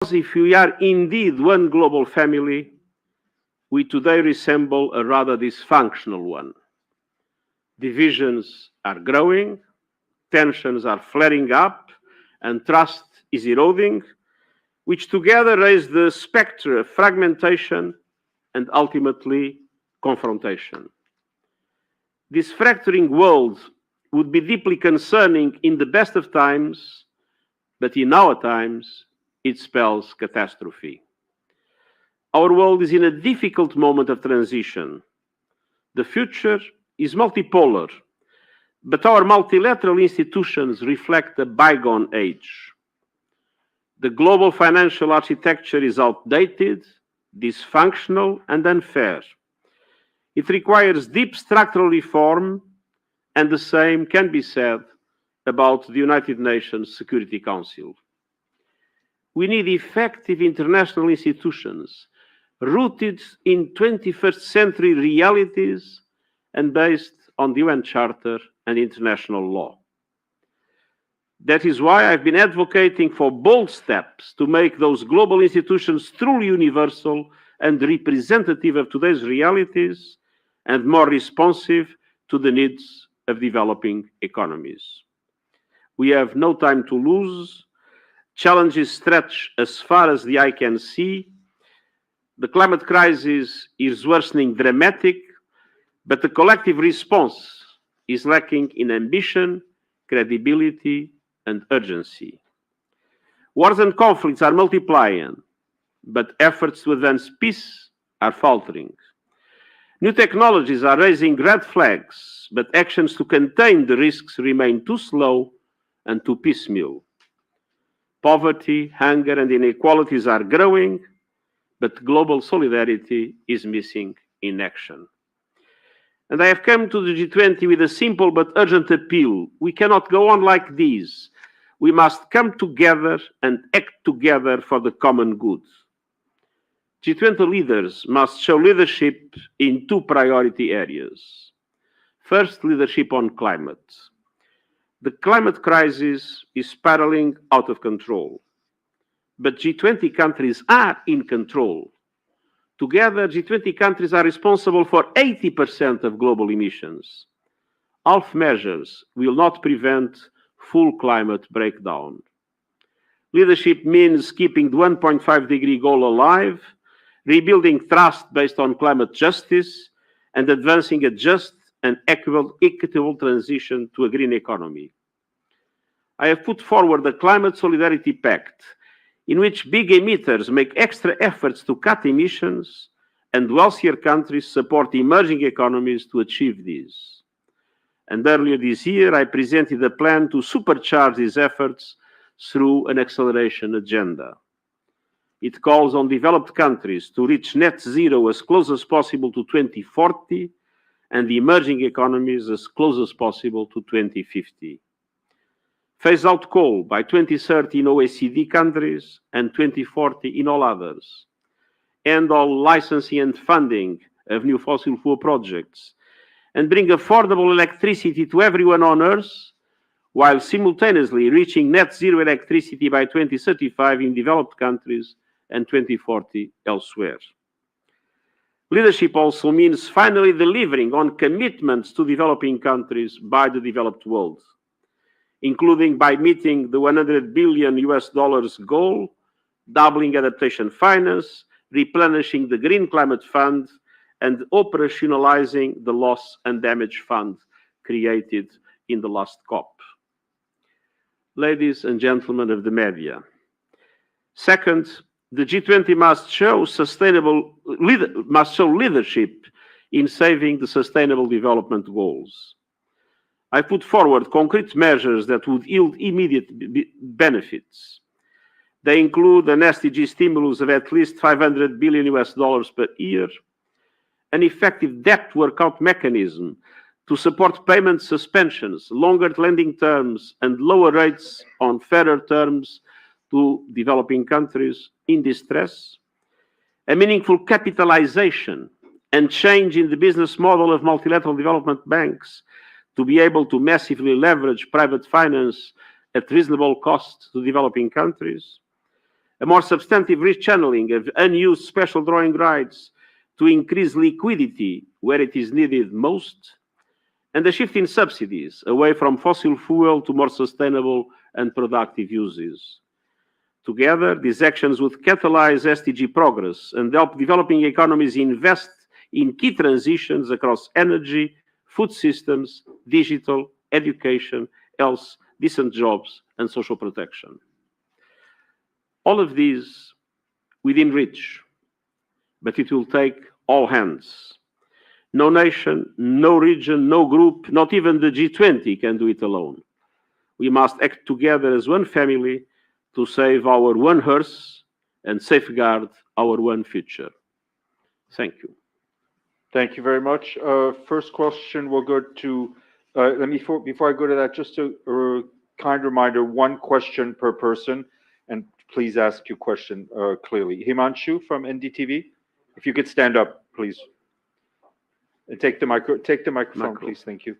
if we are indeed one global family, we today resemble a rather dysfunctional one. Divisions are growing, tensions are flaring up, and trust is eroding, which together raise the spectre of fragmentation and ultimately confrontation. This fracturing world would be deeply concerning in the best of times, but in our times, it spells catastrophe. Our world is in a difficult moment of transition. The future is multipolar, but our multilateral institutions reflect a bygone age. The global financial architecture is outdated, dysfunctional, and unfair. It requires deep structural reform, and the same can be said about the United Nations Security Council. We need effective international institutions rooted in 21st century realities and based on the UN Charter and international law. That is why I've been advocating for bold steps to make those global institutions truly universal and representative of today's realities and more responsive to the needs of developing economies. We have no time to lose. Challenges stretch as far as the eye can see. The climate crisis is worsening dramatically, but the collective response is lacking in ambition, credibility, and urgency. Wars and conflicts are multiplying, but efforts to advance peace are faltering. New technologies are raising red flags, but actions to contain the risks remain too slow and too piecemeal. Poverty, hunger, and inequalities are growing, but global solidarity is missing in action. And I have come to the G20 with a simple but urgent appeal. We cannot go on like this. We must come together and act together for the common good. G20 leaders must show leadership in two priority areas. First, leadership on climate. The climate crisis is spiraling out of control, but G20 countries are in control. Together, G20 countries are responsible for 80% of global emissions. Half measures will not prevent full climate breakdown. Leadership means keeping the 1.5-degree goal alive, rebuilding trust based on climate justice, and advancing a just and equitable transition to a green economy. I have put forward the Climate Solidarity Pact, in which big emitters make extra efforts to cut emissions and wealthier countries support emerging economies to achieve this. And earlier this year, I presented a plan to supercharge these efforts through an acceleration agenda. It calls on developed countries to reach net zero as close as possible to 2040 and the emerging economies as close as possible to 2050. Phase out coal by 2030 in OECD countries and 2040 in all others. End all licensing and funding of new fossil fuel projects. And bring affordable electricity to everyone on Earth, while simultaneously reaching net zero electricity by 2035 in developed countries and 2040 elsewhere. Leadership also means finally delivering on commitments to developing countries by the developed world, including by meeting the $100 billion goal, doubling adaptation finance, replenishing the Green Climate Fund, and operationalizing the loss and damage fund created in the last COP. Ladies and gentlemen of the media, second, the G20 must show leadership in saving the Sustainable Development Goals. I put forward concrete measures that would yield immediate benefits. They include an SDG stimulus of at least $500 billion per year, an effective debt workout mechanism to support payment suspensions, longer lending terms, and lower rates on fairer terms to developing countries in distress, a meaningful capitalization and change in the business model of multilateral development banks to be able to massively leverage private finance at reasonable cost to developing countries, a more substantive rechanneling of unused special drawing rights to increase liquidity where it is needed most, and a shift in subsidies away from fossil fuel to more sustainable and productive uses. Together, these actions would catalyze SDG progress and help developing economies invest in key transitions across energy, food systems, digital, education, health, decent jobs, and social protection. All of these within reach, but it will take all hands. No nation, no region, no group, not even the G20 can do it alone. We must act together as one family to save our one Earth and safeguard our one future. Thank you. Thank you very much. First question will go to, before I go to that, just a kind reminder, one question per person, and please ask your question clearly. Himanshu from NDTV, if you could stand up, please. And take the microphone, please. Thank you.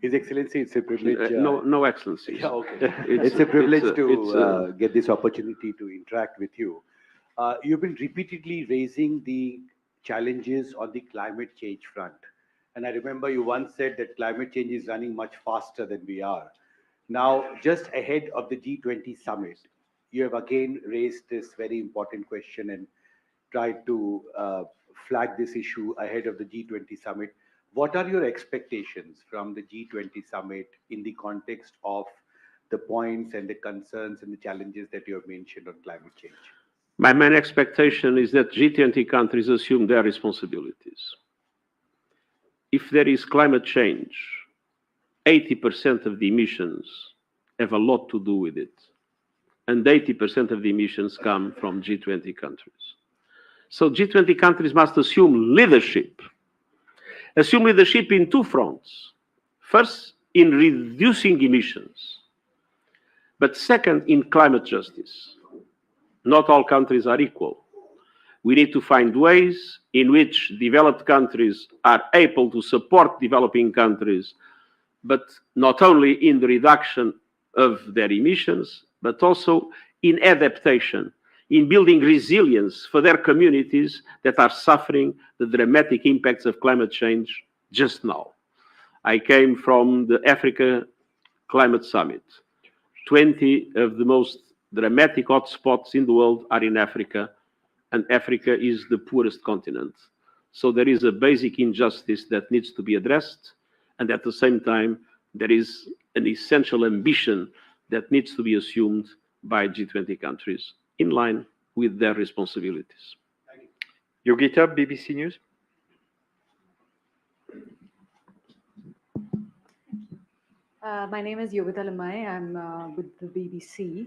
His Excellency, it's a privilege. No Excellency. Yeah, okay. It's a privilege to get this opportunity to interact with you. You've been repeatedly raising the challenges on the climate change front. And I remember you once said that climate change is running much faster than we are. Now, just ahead of the G20 summit, you have again raised this very important question and tried to flag this issue ahead of the G20 summit. What are your expectations from the G20 summit in the context of the points and the concerns and the challenges that you have mentioned on climate change? My main expectation is that G20 countries assume their responsibilities. If there is climate change, 80% of the emissions have a lot to do with it. And 80% of the emissions come from G20 countries. So G20 countries must assume leadership. Assume leadership in two fronts. First, in reducing emissions. But second, in climate justice. Not all countries are equal. We need to find ways in which developed countries are able to support developing countries, but not only in the reduction of their emissions, but also in adaptation, in building resilience for their communities that are suffering the dramatic impacts of climate change just now. I came from the Africa Climate Summit. 20 of the most dramatic hotspots in the world are in Africa, and Africa is the poorest continent. So there is a basic injustice that needs to be addressed, and at the same time, there is an essential ambition that needs to be assumed by G20 countries in line with their responsibilities. Yogita, BBC News. My name is Yogita Lamai. I'm with the BBC.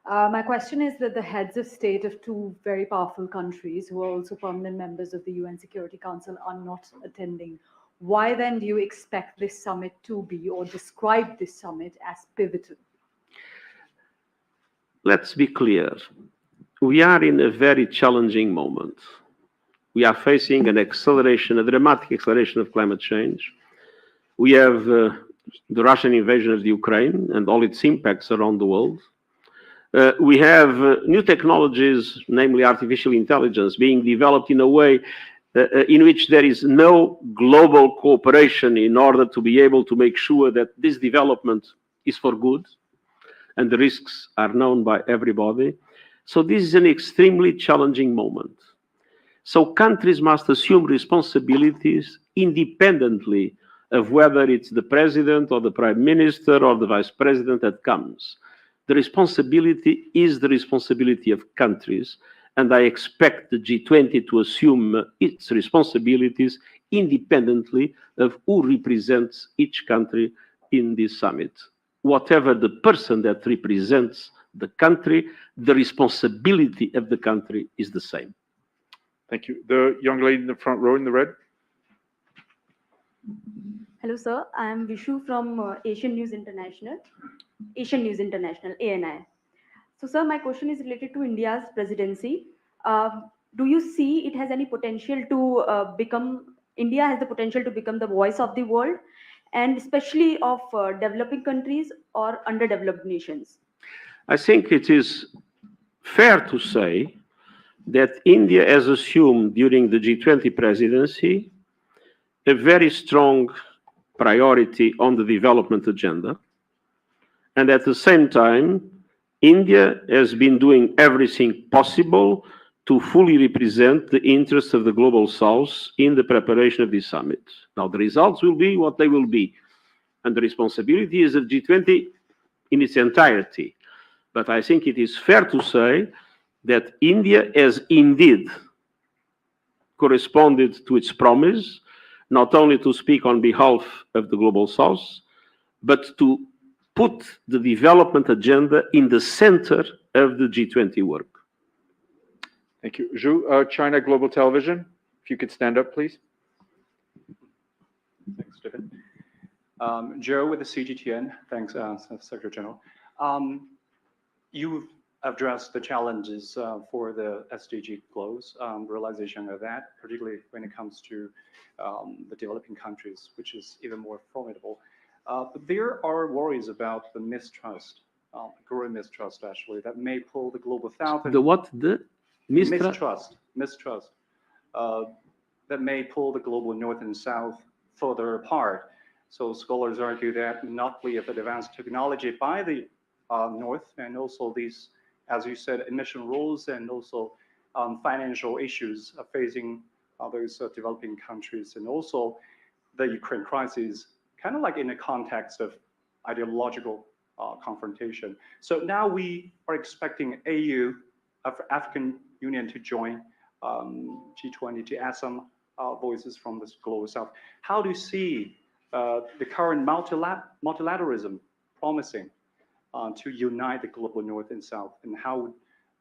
My question is that the heads of state of two very powerful countries who are also permanent members of the UN Security Council are not attending. Why then do you expect this summit to be, or describe this summit as pivotal? Let's be clear. We are in a very challenging moment. We are facing an acceleration, a dramatic acceleration of climate change. We have the Russian invasion of the Ukraine and all its impacts around the world. We have new technologies, namely artificial intelligence, being developed in a way in which there is no global cooperation in order to be able to make sure that this development is for good, and the risks are known by everybody. So this is an extremely challenging moment. So countries must assume responsibilities independently of whether it's the president or the prime minister or the vice president that comes. The responsibility is the responsibility of countries, and I expect the G20 to assume its responsibilities independently of who represents each country in this summit. Whatever the person that represents the country, the responsibility of the country is the same. Thank you. The young lady in the front row in the red. Hello, sir. I am Vishu from Asian News International, ANI. So, sir, my question is related to India's presidency. Do you see it has any potential to India has the potential to become the voice of the world, and especially of developing countries or underdeveloped nations? I think it is fair to say that India has assumed during the G20 presidency a very strong priority on the development agenda. And at the same time, India has been doing everything possible to fully represent the interests of the Global South in the preparation of this summit. Now, the results will be what they will be, and the responsibility is of G20 in its entirety. But I think it is fair to say that India has indeed corresponded to its promise, not only to speak on behalf of the Global South, but to put the development agenda in the center of the G20 work. Thank you. Zhu, China Global Television, if you could stand up, please. Thanks, Stephen. Joe with the CGTN. Thanks, Secretary General. You've addressed the challenges for the SDG goals, realization of that, particularly when it comes to the developing countries, which is even more formidable. But there are worries about the mistrust, growing mistrust actually, that may pull the global south. The what? The mistrust that may pull the global north and south further apart. So scholars argue that monopoly of advanced technology by the north, and also these, as you said, emission rules, and also financial issues facing those developing countries, and also the Ukraine crisis, kind of like in the context of ideological confrontation. So now we are expecting AU, African Union, to join G20 to add some voices from the global south. How do you see the current multilateralism promising to unite the global north and south, and how would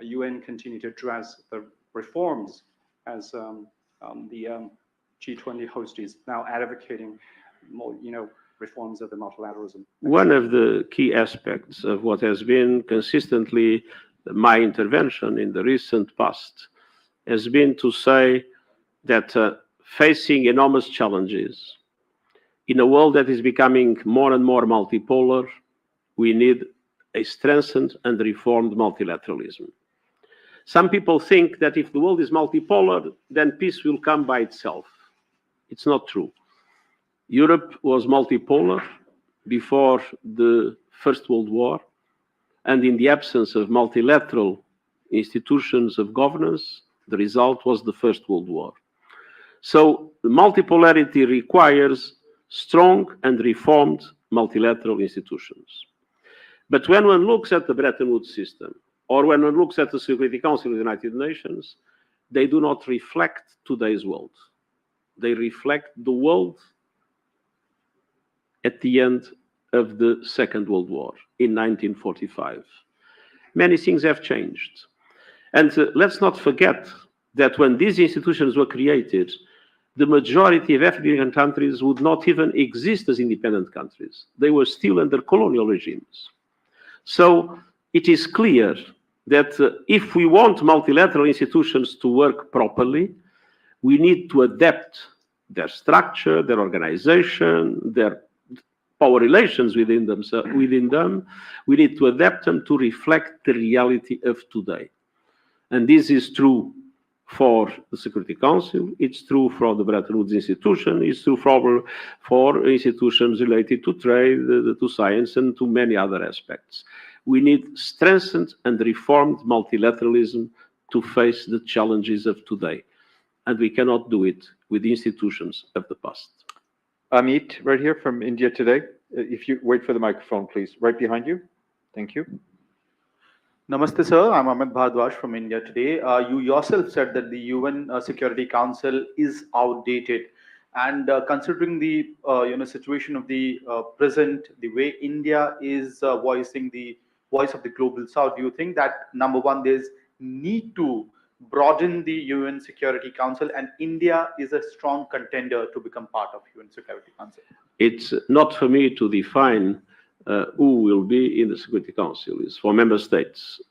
UN continue to address the reforms as the G20 host is now advocating more, reforms of the multilateralism? One of the key aspects of what has been consistently my intervention in the recent past has been to say that facing enormous challenges in a world that is becoming more and more multipolar, we need a strengthened and reformed multilateralism. Some people think that if the world is multipolar, then peace will come by itself. It's not true. Europe was multipolar before the First World War, and in the absence of multilateral institutions of governance, the result was the First World War. So the multipolarity requires strong and reformed multilateral institutions. But when one looks at the Bretton Woods system, or when one looks at the Security Council of the United Nations, they do not reflect today's world. They reflect the world at the end of the Second World War in 1945. Many things have changed. And let's not forget that when these institutions were created, the majority of African countries would not even exist as independent countries. They were still under colonial regimes. So it is clear that if we want multilateral institutions to work properly, we need to adapt their structure, their organization, their power relations within them. We need to adapt them to reflect the reality of today. And this is true for the Security Council, it's true for the Bretton Woods institution, it's true for institutions related to trade, to science, and to many other aspects. We need strengthened and reformed multilateralism to face the challenges of today. And we cannot do it with the institutions of the past. Amit, right here from India Today. If you wait for the microphone, please. Right behind you. Thank you. Namaste, sir. I'm Amit Bhardwaj from India Today. You yourself said that the UN Security Council is outdated, and considering the situation of the present, the way India is voicing the voice of the global south, do you think that number one, there's need to broaden the UN Security Council, and India is a strong contender to become part of UN Security Council? It's not for me to define who will be in the Security Council. It's for member states.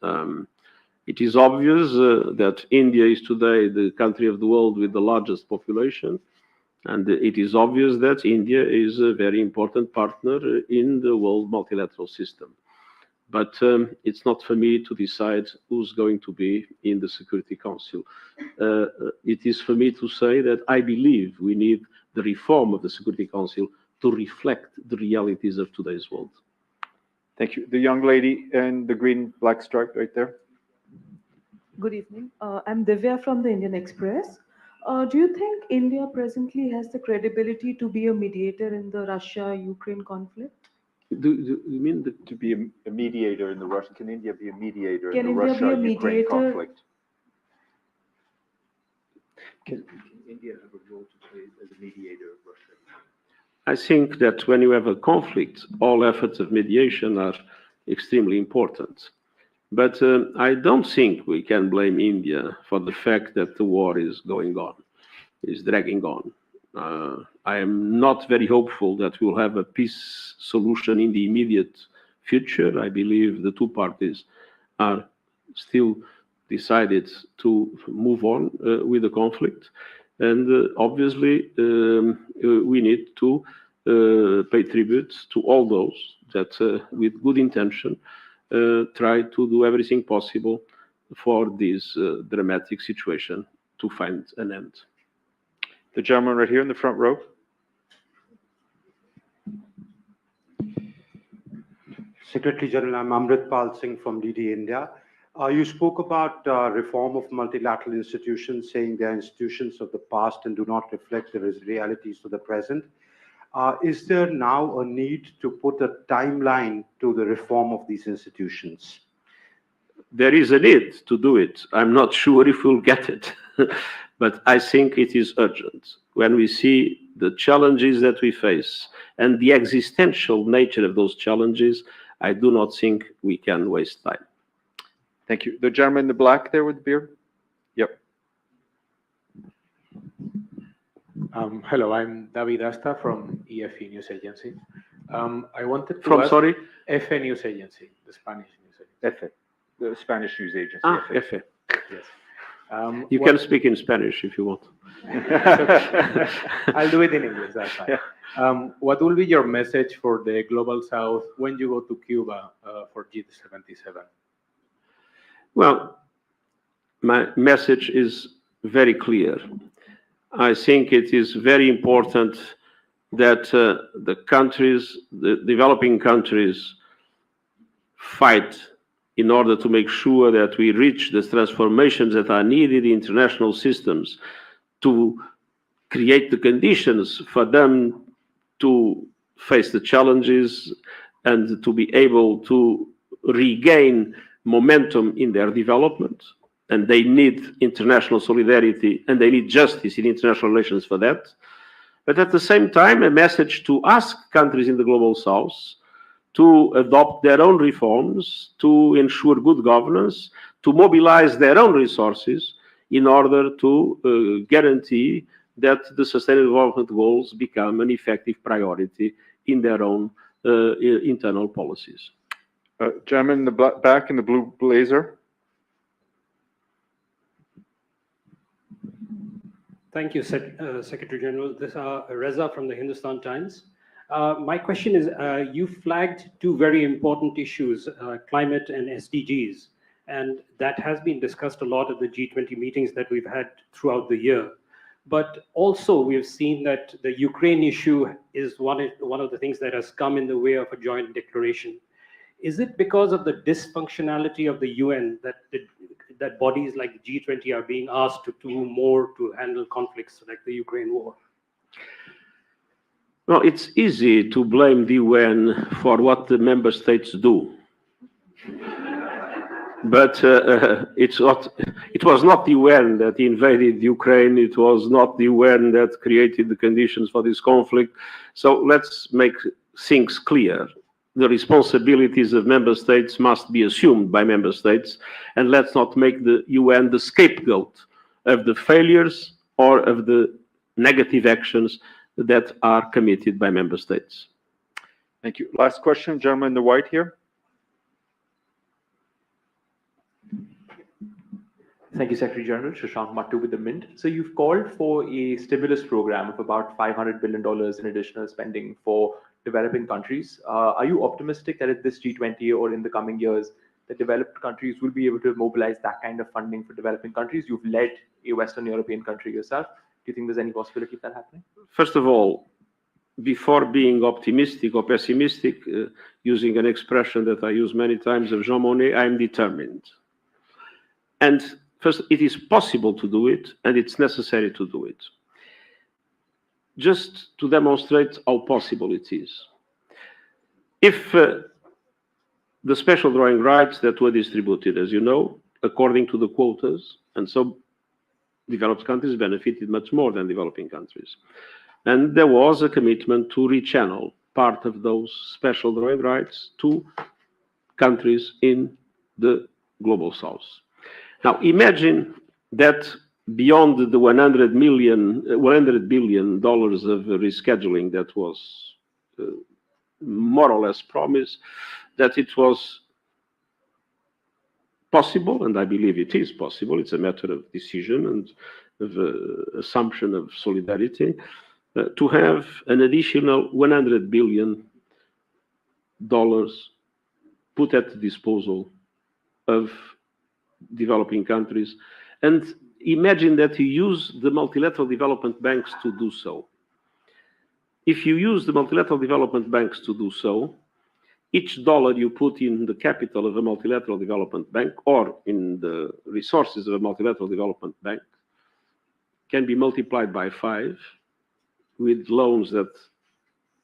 It is obvious that India is today the country of the world with the largest population, and it is obvious that India is a very important partner in the world multilateral system. But it's not for me to decide who's going to be in the Security Council. It is for me to say that I believe we need the reform of the Security Council to reflect the realities of today's world. Thank you. The young lady in the green black stripe right there. Good evening. I'm Divya from the Indian Express. Do you think India presently has the credibility to be a mediator in the Russia-Ukraine conflict? Do you mean To be a mediator in the Russia? Can India be a mediator Can in the India be a Russia-Ukraine mediator? conflict? Can India have a role to play as a mediator of Russia? I think that when you have a conflict, all efforts of mediation are extremely important. But I don't think we can blame India for the fact that the war is going on, is dragging on. I am not very hopeful that we'll have a peace solution in the immediate future. I believe the two parties are still decided to move on with the conflict. And obviously, we need to pay tribute to all those that, with good intention, try to do everything possible for this dramatic situation to find an end. The gentleman right here in the front row. Secretary-General, I'm Amritpal Singh from DD India. You spoke about reform of multilateral institutions, saying they are institutions of the past and do not reflect the realities of the present. Is there now a need to put a timeline to the reform of these institutions? There is a need to do it. I'm not sure if we'll get it, but I think it is urgent. When we see the challenges that we face and the existential nature of those challenges, I do not think we can waste time. Thank you. The gentleman in the black there with the beard. Yep. Hello, I'm David Asta from EFE News Agency. I wanted to From, ask, sorry? EFE News Agency, the Spanish news agency. EFE, the Spanish news agency. EFE. Yes. You can speak in Spanish if you want. I'll do it in English, that's fine. What will be your message for the Global South when you go to Cuba for G77? Well, my message is very clear. I think it is very important that the countries, the developing countries, fight in order to make sure that we reach the transformations that are needed in international systems to create the conditions for them to face the challenges and to be able to regain momentum in their development. And they need international solidarity and they need justice in international relations for that. But at the same time, a message to ask countries in the Global South to adopt their own reforms, to ensure good governance, to mobilize their own resources in order to guarantee that the Sustainable Development Goals become an effective priority in their own internal policies. Gentleman in the back in the blue blazer. Thank you, Secretary General. This is Reza from the Hindustan Times. My question is, you flagged two very important issues, climate and SDGs, and that has been discussed a lot at the G20 meetings that we've had throughout the year. But also we've seen that the Ukraine issue is one of the things that has come in the way of a joint declaration. Is it because of the dysfunctionality of the UN that bodies like the G20 are being asked to do more to handle conflicts like the Ukraine war? Well, it's easy to blame the UN for what the member states do. But it was not the UN that invaded Ukraine. It was not the UN that created the conditions for this conflict. So let's make things clear. The responsibilities of member states must be assumed by member states, and let's not make the UN the scapegoat of the failures or of the negative actions that are committed by member states. Thank you. Last question, gentleman in the white here. Thank you, Secretary General. Shashank Mattu with the Mint. So you've called for a stimulus program of about $500 billion in additional spending for developing countries. Are you optimistic that at this G20 or in the coming years, the developed countries will be able to mobilize that kind of funding for developing countries? You've led a Western European country yourself. Do you think there's any possibility of that happening? First of all, before being optimistic or pessimistic, using an expression that I use many times of Jean Monnet, I am determined. And first, it is possible to do it, and it's necessary to do it. Just to demonstrate how possible it is. If the special drawing rights that were distributed, as you know, according to the quotas, and so developed countries benefited much more than developing countries. And there was a commitment to rechannel part of those special drawing rights to countries in the global south. Now, imagine that beyond the $100 billion of rescheduling that was more or less promised, that it was possible, and I believe it is possible, it's a matter of decision and of assumption of solidarity, to have an additional $100 billion put at the disposal of developing countries. And imagine that you use the multilateral development banks to do so. If you use the multilateral development banks to do so, each dollar you put in the capital of a multilateral development bank or in the resources of a multilateral development bank can be multiplied by 5 with loans that,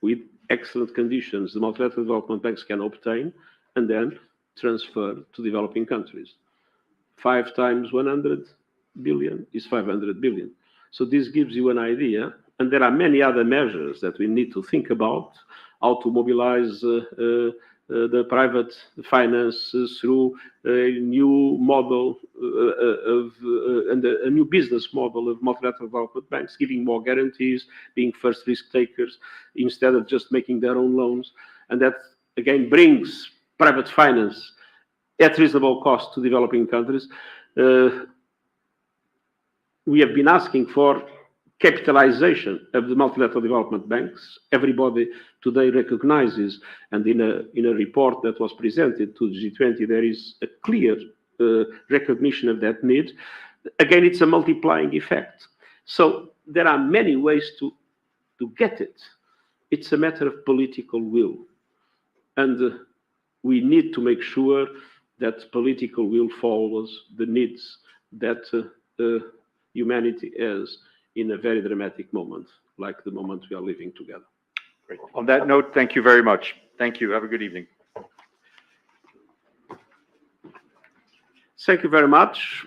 with excellent conditions, the multilateral development banks can obtain and then transfer to developing countries. 5 times 100 billion is 500 billion. So this gives you an idea, and there are many other measures that we need to think about, how to mobilize the private finance through a new model and a new business model of multilateral development banks, giving more guarantees, being first risk takers, instead of just making their own loans. And that, again, brings private finance at reasonable cost to developing countries. We have been asking for capitalization of the multilateral development banks. Everybody today recognizes, and in a report that was presented to the G20, there is a clear recognition of that need. Again, it's a multiplying effect. So there are many ways to get it. It's a matter of political will. And we need to make sure that political will follows the needs that humanity has in a very dramatic moment, like the moment we are living together. Great. On that note, thank you very much. Thank you. Have a good evening. Thank you very much.